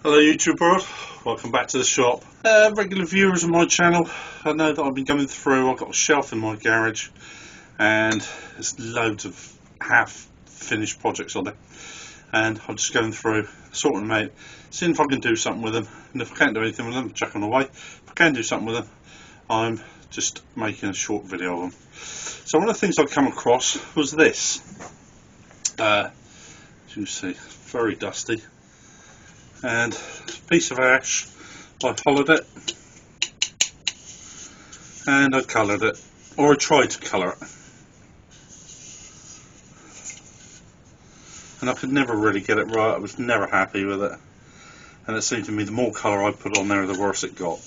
Hello YouTube world, welcome back to the shop. Regular viewers of my channel, I know that I've been going through, I've got a shelf in my garage and there's loads of half finished projects on there, and I'm just going through, sorting them out, seeing if I can do something with them, and if I can't do anything with them, chuck them away. If I can do something with them, I'm just making a short video of them. So one of the things I come across was this, as you see, very dusty. And a piece of ash, I hollowed it and I coloured it, or I tried to colour it, and I could never really get it right. I was never happy with it, and it seemed to me the more colour I put on there, the worse it got.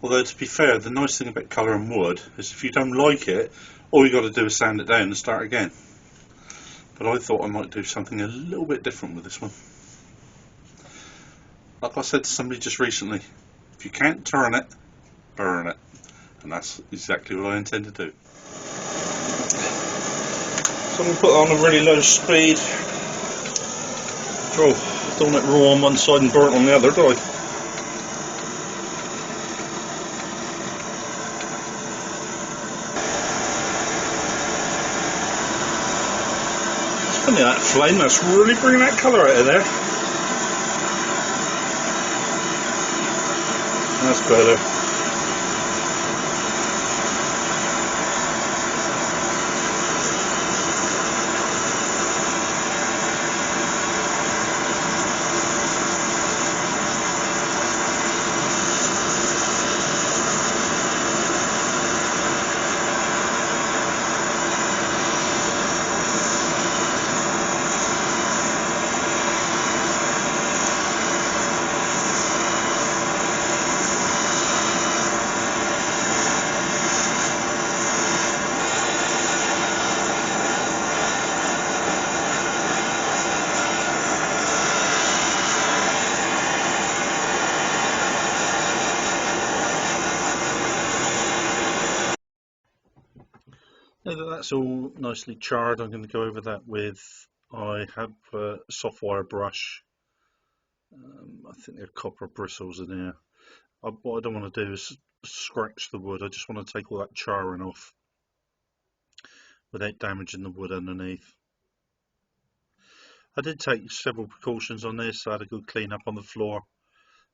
Although to be fair, the nice thing about colouring wood is if you don't like it, all you got to do is sand it down and start again. But I thought I might do something a little bit different with this one. Like I said to somebody just recently, if you can't turn it, burn it. And that's exactly what I intend to do. So I'm going to put it on a really low speed. Oh, don't want it raw on one side and burnt on the other, do I? It's funny, that flame, that's really bringing that colour out of there. That's better. Now that that's all nicely charred, I'm going to go over that with, I have a soft wire brush. I think there are copper bristles in here. What I don't want to do is scratch the wood. I just want to take all that charring off without damaging the wood underneath. I did take several precautions on this. I had a good clean up on the floor,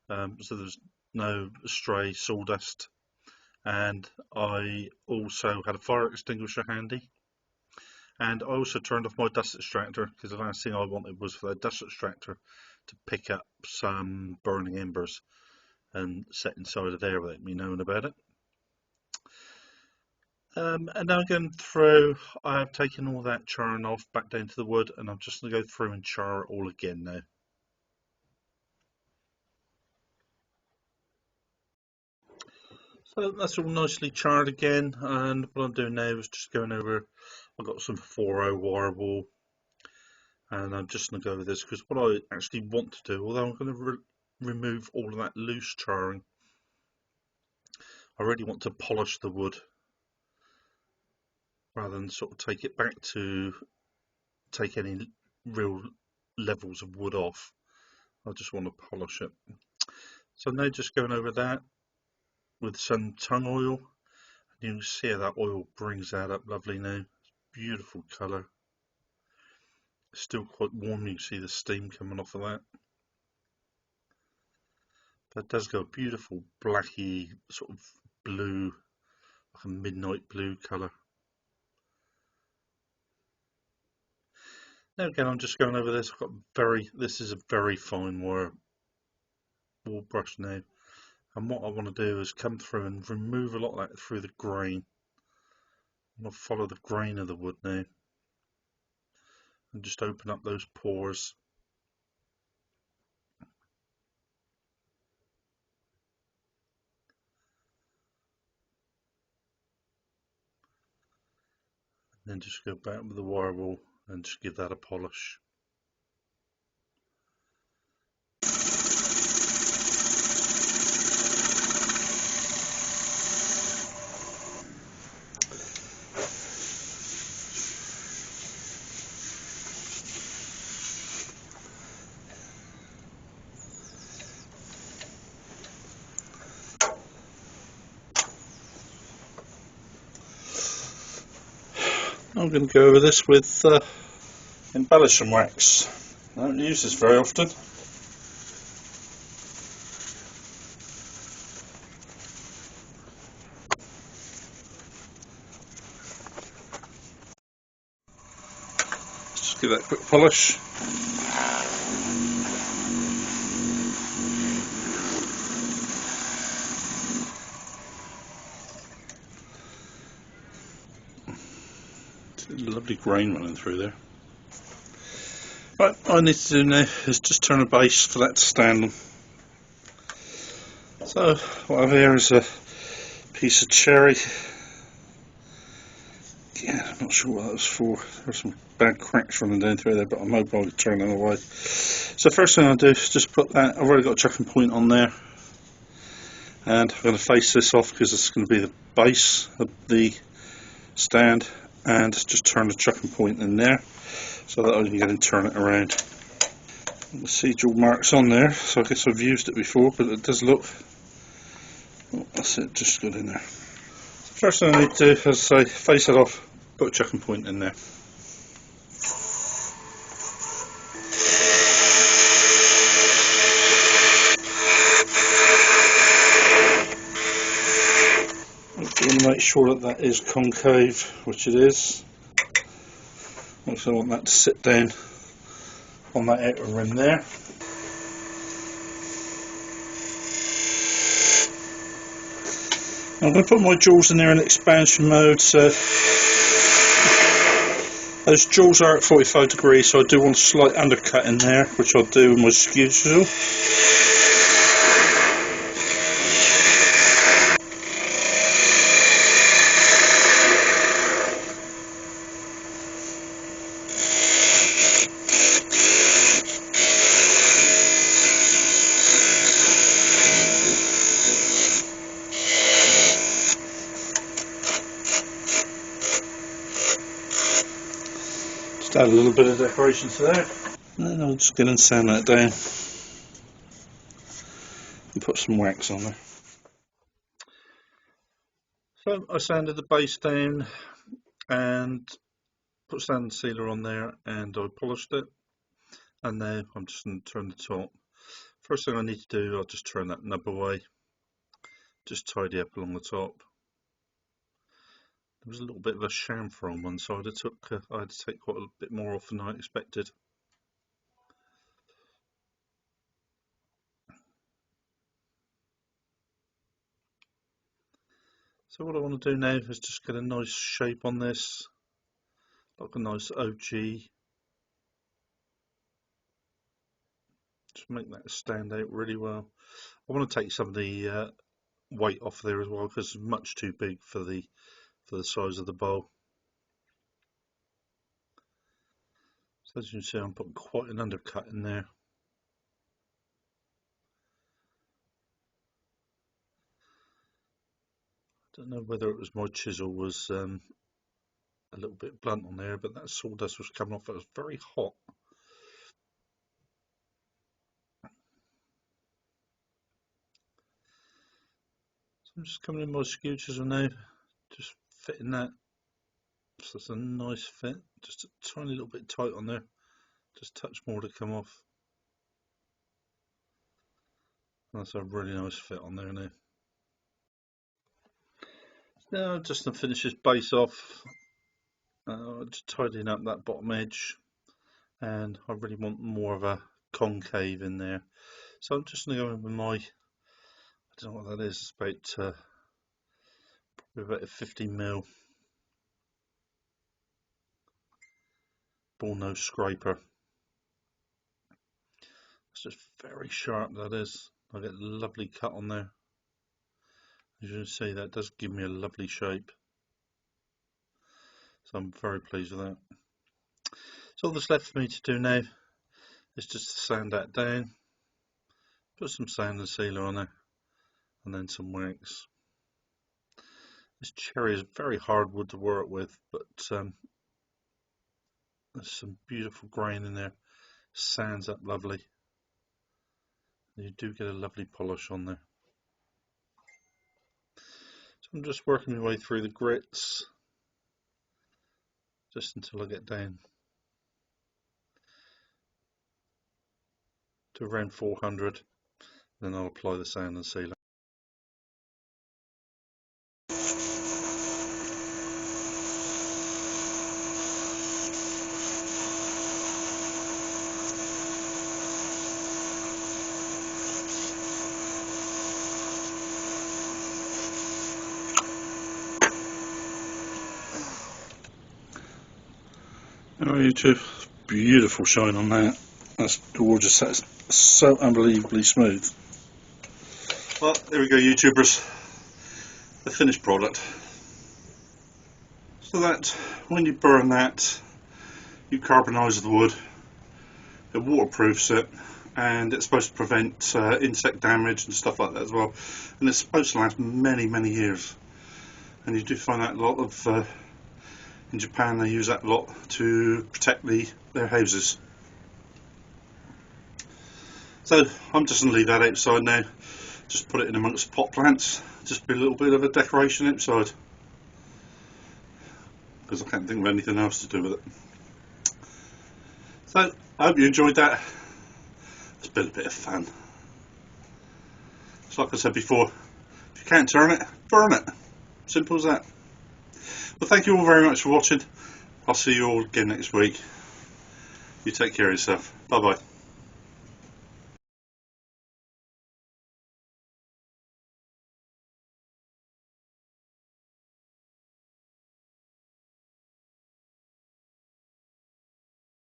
so there's no stray sawdust. And I also had a fire extinguisher handy, and I also turned off my dust extractor, because the last thing I wanted was for the dust extractor to pick up some burning embers and set inside of there without me knowing about it. And now going through, I have taken all that charring off back down to the wood, and I'm just going to go through and char it all again now. So that's all nicely charred again, and what I'm doing now is just going over, I've got some 4/0 wire wool, and I'm just going to go over this because what I actually want to do, although I'm going to remove all of that loose charring, I really want to polish the wood rather than sort of take it back to take any real levels of wood off. I just want to polish it. So now just going over that with some tung oil, and you can see how that oil brings that up lovely now. Beautiful colour. Still quite warm, you can see the steam coming off of that. But it does go a beautiful blacky sort of blue, like a midnight blue colour. Now again, I'm just going over this. I've got this is a very fine wire wool brush now. And what I want to do is come through and remove a lot of that through the grain. I'm going to follow the grain of the wood now and just open up those pores. And then just go back with the wire wool and just give that a polish. I'm going to go over this with embellishing wax. I don't use this very often. Just give that a quick polish. Lovely grain running through there. Right, all I need to do now is just turn a base for that to stand on. So what I have here is a piece of cherry. Yeah, I'm not sure what that was for. There's some bad cracks running down through there, but I'm hoping I can turn them away. So first thing I'll do is just put that, I've already got a chucking point on there, and I'm going to face this off because it's going to be the base of the stand, and just turn the chucking point in there so that I can get and turn it around. The procedural marks on there, so I guess I've used it before, but it does look, oh, that's it, just got in there. First thing I need to do is face it off, put a chucking point in there. You want to make sure that that is concave, which it is. Also want that to sit down on that outer rim there. I'm going to put my jaws in there in expansion mode, so those jaws are at 45 degrees, so I do want a slight undercut in there, which I'll do with my skew chisel. Just add a little bit of decoration to there. And then I'll just get and sand that down and put some wax on there. So I sanded the base down and put sand sealer on there, and I polished it, and now I'm just going to turn the top. First thing I need to do, I'll just turn that nub away, just tidy up along the top. There was a little bit of a chamfer on one side. I had to take quite a bit more off than I expected. So what I want to do now is just get a nice shape on this, like a nice OG. Just make that stand out really well. I want to take some of the weight off there as well, because it's much too big for the size of the bowl. So as you can see, I'm putting quite an undercut in there. I don't know whether it was my chisel was a little bit blunt on there, but that sawdust was coming off. It was very hot. So I'm just coming in my skew chisel now, just fitting that. So it's a nice fit, just a tiny little bit tight on there, just a touch more to come off. That's a really nice fit on there now. Now just to finish this base off, just tidying up that bottom edge, and I really want more of a concave in there. So I'm just going to go in with my, I don't know what that is, it's about probably about a 50mm ball nose scraper. It's just very sharp, that is. I get a lovely cut on there. As you can see, that does give me a lovely shape. So I'm very pleased with that. So all that's left for me to do now is just to sand that down, put some sand and sealer on there, and then some wax. This cherry is very hard wood to work with, but there's some beautiful grain in there, sands up lovely. You do get a lovely polish on there. So I'm just working my way through the grits, just until I get down to around 400, then I'll apply the sand and sealer. Oh, YouTube, beautiful shine on that. That's gorgeous. That's so unbelievably smooth. Well, there we go, YouTubers. The finished product. So that when you burn that, you carbonise the wood, it waterproofs it, and it's supposed to prevent insect damage and stuff like that as well. And it's supposed to last many, many years. And you do find that a lot of in Japan they use that a lot to protect their houses. So I'm just going to leave that outside now. Just put it in amongst pot plants. Just be a little bit of a decoration outside. Because I can't think of anything else to do with it. So I hope you enjoyed that. It's been a bit of fun. It's like I said before, if you can't turn it, burn it. Simple as that. Well, thank you all very much for watching. I'll see you all again next week. You take care of yourself. Bye bye.